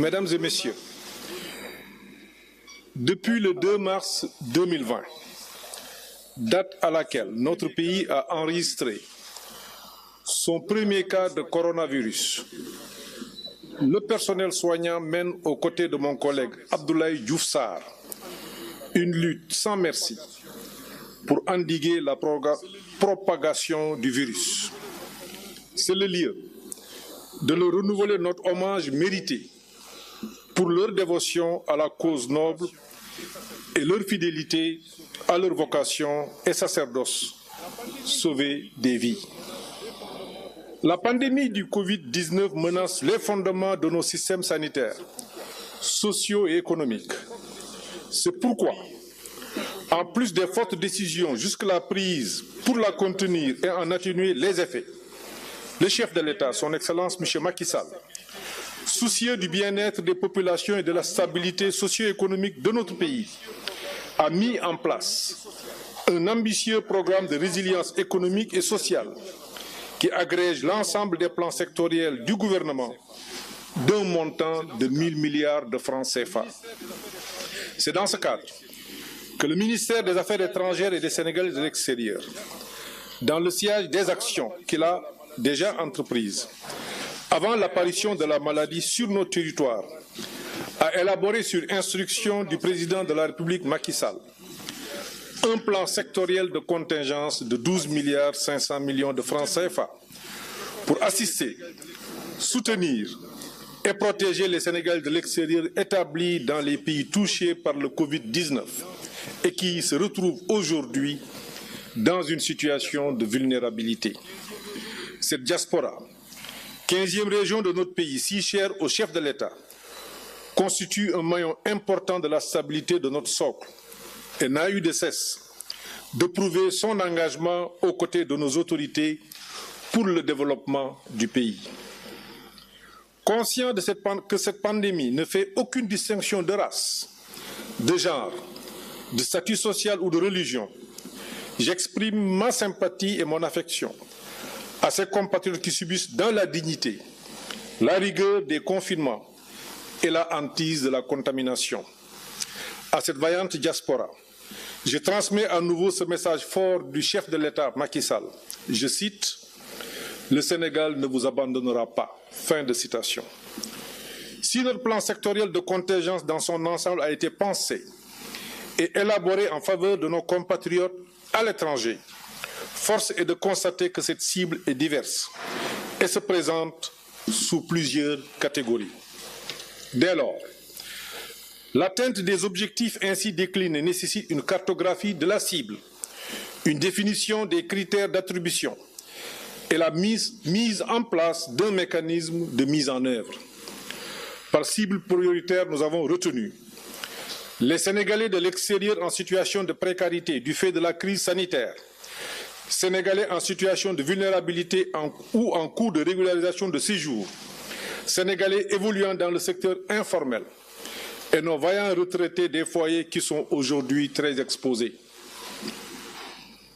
Mesdames et Messieurs, depuis le 2 mars 2020, date à laquelle notre pays a enregistré son premier cas de coronavirus, le personnel soignant mène aux côtés de mon collègue Abdoulaye Diouf Sarr une lutte sans merci pour endiguer la propagation du virus. C'est le lieu de leur renouveler notre hommage mérité pour leur dévotion à la cause noble et leur fidélité à leur vocation et sacerdoce, sauver des vies. La pandémie du Covid-19 menace les fondements de nos systèmes sanitaires, sociaux et économiques. C'est pourquoi, en plus des fortes décisions jusque-là prises pour la contenir et en atténuer les effets, le chef de l'État, son Excellence M. Macky Sall, soucieux du bien-être des populations et de la stabilité socio-économique de notre pays, a mis en place un ambitieux programme de résilience économique et sociale qui agrège l'ensemble des plans sectoriels du gouvernement d'un montant de 1 000 milliards de francs CFA. C'est dans ce cadre que le ministère des Affaires étrangères et des Sénégalais de l'extérieur, dans le sillage des actions qu'il a déjà entreprises, avant l'apparition de la maladie sur nos territoires, a élaboré sur instruction du président de la République Macky Sall un plan sectoriel de contingence de 12 milliards 500 millions de francs CFA pour assister, soutenir et protéger les Sénégalais de l'extérieur établis dans les pays touchés par le Covid-19 et qui se retrouvent aujourd'hui dans une situation de vulnérabilité. Cette diaspora, 15e région de notre pays, si chère au chef de l'État, constitue un maillon important de la stabilité de notre socle et n'a eu de cesse de prouver son engagement aux côtés de nos autorités pour le développement du pays. Conscient que cette pandémie ne fait aucune distinction de race, de genre, de statut social ou de religion, j'exprime ma sympathie et mon affection à ces compatriotes qui subissent dans la dignité la rigueur des confinements et la hantise de la contamination. À cette vaillante diaspora, je transmets à nouveau ce message fort du chef de l'État, Macky Sall. Je cite, « Le Sénégal ne vous abandonnera pas ». Fin de citation. Si notre plan sectoriel de contingence dans son ensemble a été pensé et élaboré en faveur de nos compatriotes à l'étranger, force est de constater que cette cible est diverse et se présente sous plusieurs catégories. Dès lors, l'atteinte des objectifs ainsi déclinés nécessite une cartographie de la cible, une définition des critères d'attribution et la mise en place d'un mécanisme de mise en œuvre. Par cible prioritaire, nous avons retenu les Sénégalais de l'extérieur en situation de précarité du fait de la crise sanitaire, Sénégalais en situation de vulnérabilité ou en cours de régularisation de séjour, Sénégalais évoluant dans le secteur informel et nos vaillants retraités des foyers qui sont aujourd'hui très exposés.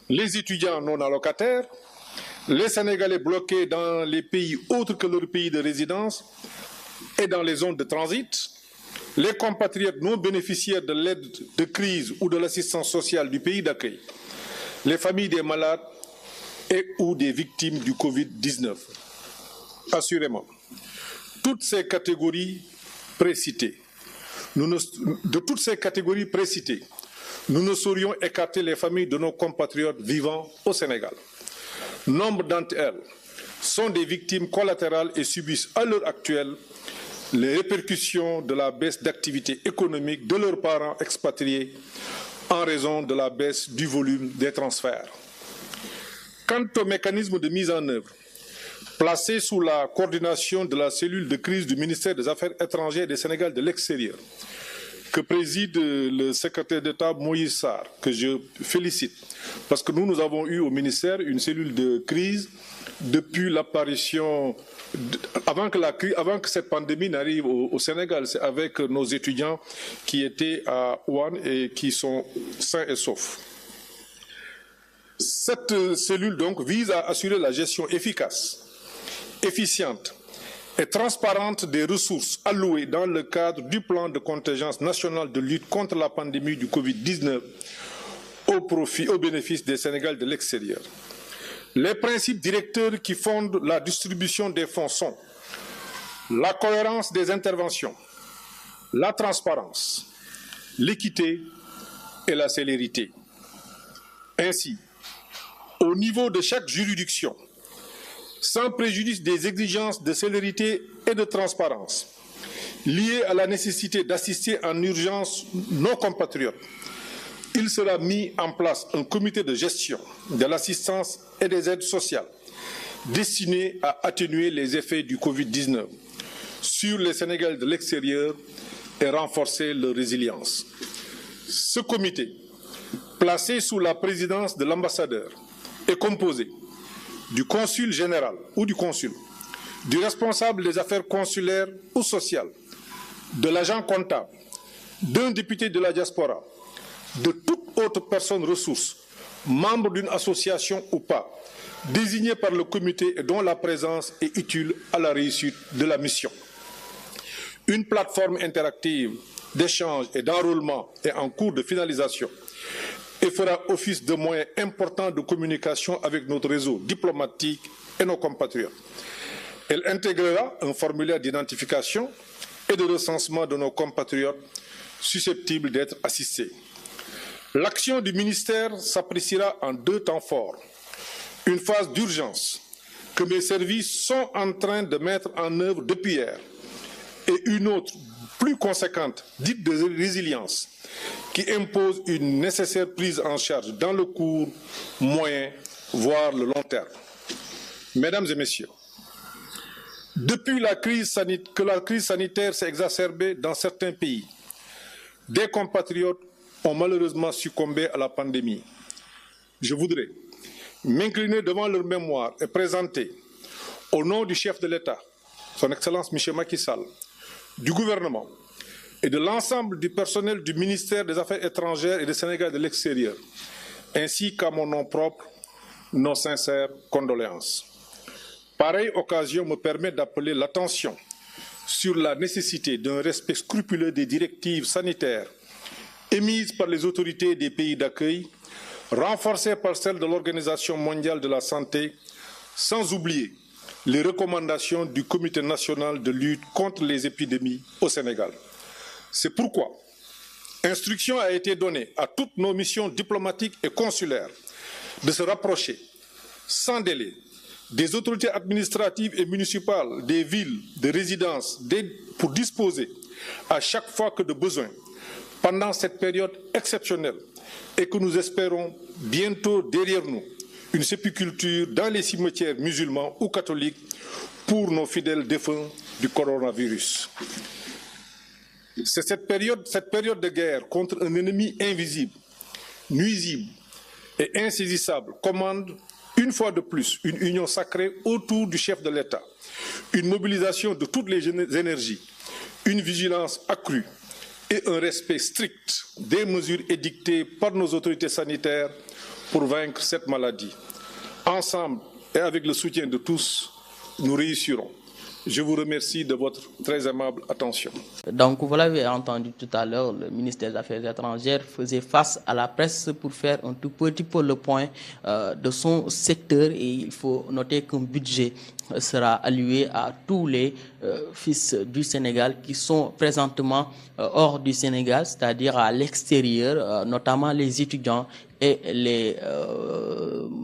Les étudiants non allocataires, les Sénégalais bloqués dans les pays autres que leur pays de résidence et dans les zones de transit, les compatriotes non bénéficiaires de l'aide de crise ou de l'assistance sociale du pays d'accueil, les familles des malades et ou des victimes du Covid-19. Assurément, toutes ces catégories précitées, nous ne saurions écarter les familles de nos compatriotes vivant au Sénégal. Nombre d'entre elles sont des victimes collatérales et subissent à l'heure actuelle les répercussions de la baisse d'activité économique de leurs parents expatriés en raison de la baisse du volume des transferts. Quant au mécanisme de mise en œuvre, placé sous la coordination de la cellule de crise du ministère des Affaires étrangères des Sénégal de l'extérieur, que préside le secrétaire d'État Moïse Sarr, que je félicite, parce que nous avons eu au ministère une cellule de crise depuis l'apparition, avant que cette pandémie n'arrive au Sénégal. C'est avec nos étudiants qui étaient à Wuhan et qui sont sains et saufs. Cette cellule donc vise à assurer la gestion efficace, efficiente et transparente des ressources allouées dans le cadre du plan de contingence national de lutte contre la pandémie du Covid-19 au bénéfice des Sénégalais de l'extérieur. Les principes directeurs qui fondent la distribution des fonds sont la cohérence des interventions, la transparence, l'équité et la célérité. Ainsi, au niveau de chaque juridiction, sans préjudice des exigences de célérité et de transparence liées à la nécessité d'assister en urgence nos compatriotes, il sera mis en place un comité de gestion de l'assistance et des aides sociales destiné à atténuer les effets du Covid-19 sur les Sénégalais de l'extérieur et renforcer leur résilience. Ce comité, placé sous la présidence de l'ambassadeur, est composé du consul général ou du consul, du responsable des affaires consulaires ou sociales, de l'agent comptable, d'un député de la diaspora, de toute autre personne ressource, membre d'une association ou pas, désignée par le comité et dont la présence est utile à la réussite de la mission. Une plateforme interactive d'échange et d'enrôlement est en cours de finalisation et fera office de moyen important de communication avec notre réseau diplomatique et nos compatriotes. Elle intégrera un formulaire d'identification et de recensement de nos compatriotes susceptibles d'être assistés. L'action du ministère s'appréciera en deux temps forts. Une phase d'urgence que mes services sont en train de mettre en œuvre depuis hier et une autre plus conséquente, dite de résilience, qui impose une nécessaire prise en charge dans le court, moyen, voire le long terme. Mesdames et messieurs, depuis que la crise sanitaire s'est exacerbée dans certains pays, des compatriotes ont malheureusement succombé à la pandémie. Je voudrais m'incliner devant leur mémoire et présenter, au nom du chef de l'État, son Excellence M. Macky Sall, du gouvernement et de l'ensemble du personnel du ministère des Affaires étrangères et des Sénégalais de l'extérieur, ainsi qu'à mon nom propre, nos sincères condoléances. Pareille occasion me permet d'appeler l'attention sur la nécessité d'un respect scrupuleux des directives sanitaires émises par les autorités des pays d'accueil, renforcées par celles de l'Organisation mondiale de la santé, sans oublier les recommandations du Comité national de lutte contre les épidémies au Sénégal. C'est pourquoi instruction a été donnée à toutes nos missions diplomatiques et consulaires de se rapprocher sans délai des autorités administratives et municipales, des villes, des résidences, pour disposer à chaque fois que de besoin, pendant cette période exceptionnelle et que nous espérons bientôt derrière nous, une sépulture dans les cimetières musulmans ou catholiques pour nos fidèles défunts du coronavirus. C'est cette période de guerre contre un ennemi invisible, nuisible et insaisissable commande une fois de plus une union sacrée autour du chef de l'État, une mobilisation de toutes les énergies, une vigilance accrue et un respect strict des mesures édictées par nos autorités sanitaires pour vaincre cette maladie. Ensemble et avec le soutien de tous, nous réussirons. Je vous remercie de votre très aimable attention. Donc, vous l'avez entendu tout à l'heure, le ministre des Affaires étrangères faisait face à la presse pour faire un tout petit peu le point de son secteur. Et il faut noter qu'un budget sera alloué à tous les fils du Sénégal qui sont présentement hors du Sénégal, c'est-à-dire à l'extérieur, notamment les étudiants et les,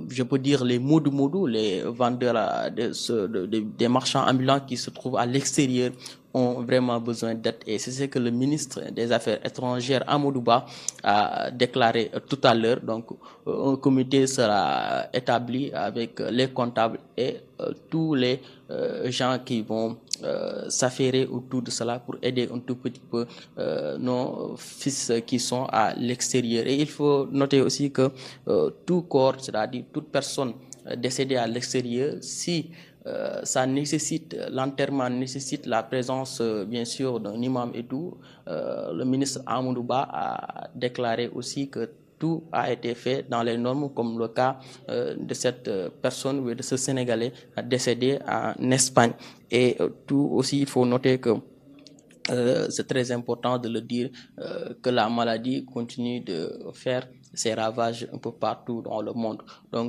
je peux dire, les moudou, les vendeurs, des marchands ambulants qui se trouvent à l'extérieur ont vraiment besoin d'aide. Et c'est ce que le ministre des Affaires étrangères, Amadou Ba, a déclaré tout à l'heure. Donc, un comité sera établi avec les comptables et tous les gens qui vont s'affairer autour de cela pour aider un tout petit peu nos fils qui sont à l'extérieur. Et il faut noter aussi que tout corps, c'est-à-dire toute personne décédée à l'extérieur, si ça nécessite, l'enterrement nécessite la présence, bien sûr, d'un imam et tout. Le ministre Amadou Ba a déclaré aussi que tout a été fait dans les normes, comme le cas de cette personne ou de ce Sénégalais décédé en Espagne. Et tout aussi, il faut noter que c'est très important de le dire, que la maladie continue de faire ses ravages un peu partout dans le monde. Donc,